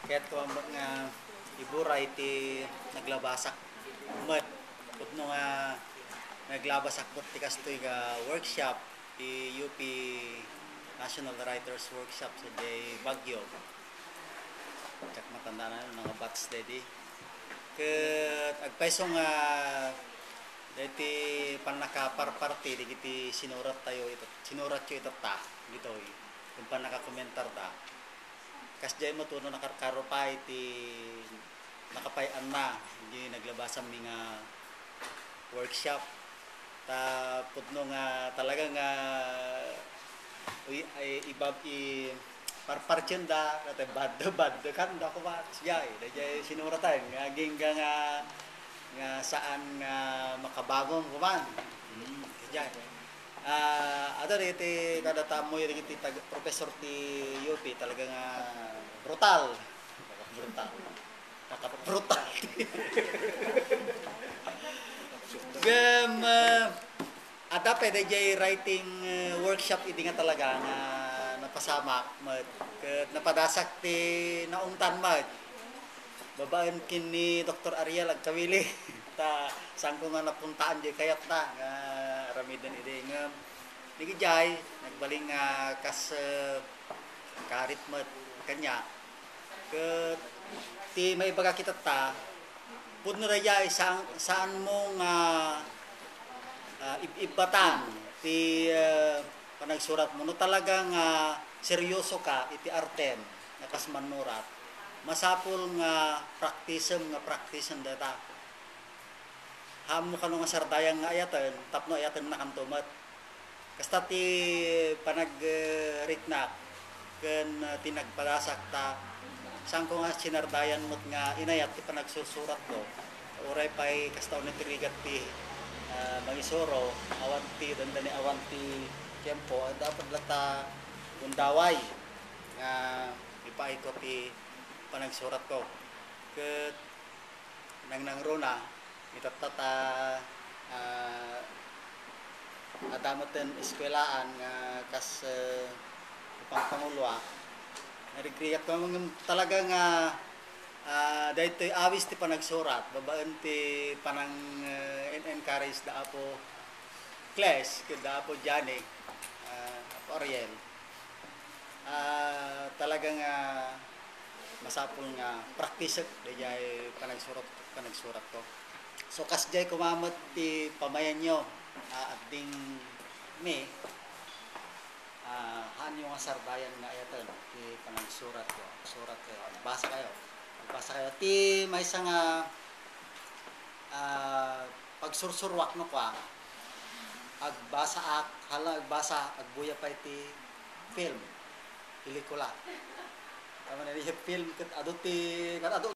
Kaya't ko nga iburay ti naglabasak met pudno nga naglabasak dot ti kastoy nga workshop ti UP National Writers Workshop sa day Baguio. Kak matanda na mga bats dedi. Ket agpaiso nga dati panakaparparti digiti sinurat tayo ito sinurat yo ito ta gito kung panakakomentar ta kasjay mo tuno nakarkaro pa iti nakapayan na hindi naglabasan mga workshop ta pudno nga talaga nga ay ibab i parparchen da kate bad kan da ko ba siya dayjay sinuratan nga gingga nga saan nga makabagong kuman. Diyan. Ato iti kada tamo yung iti professor ti UP talaga nga brutal. Brutal. Gam ada pwede jay writing workshop idi nga talaga nga napasamak ket napadasak ti naungtan mat. Babaan kini Dr. Ariel agkawili ta saan ko nga napuntaan di kayat na nga ramidan ide nga nigijay nagbaling nga kas karit met kanya ke ti may baga kita ta pudno raya saan mo nga ibatan ti panagsurat mo no talaga nga seryoso ka iti artem nga kas manurat masapul nga practice data hamo kanu nga sardayang nga ayatan tapno ayatan nakantumat kasta ti panagritnak ken tinagpadasak ta sangko nga sinardayan mot nga inayat ti panagsusurat ko uray pay kasta ni tirigat ti mangisoro awanti dandani awanti tiempo dapat lata undaway nga ipaikot ti panagsurat ko ket nang rona itatata adamoten eskwelaan nga kas pangpangulwa narigriyat ko talaga nga daytoy awis ti panagsurat babaan ti panang encourage da apo class ket da apo Jani apo Ariel talaga nga masapul nga practice dayjay panagsurat ko so kasjay kumamot ti pamayan nyo ading me hanyo nga sarbayan nga ayatan ti panagsurat ko surat kayo basa kayo ti maysa nga pagsursurwak no kwa agbasa agbasa agbuya pa iti film pelikula tama na film ket adu ti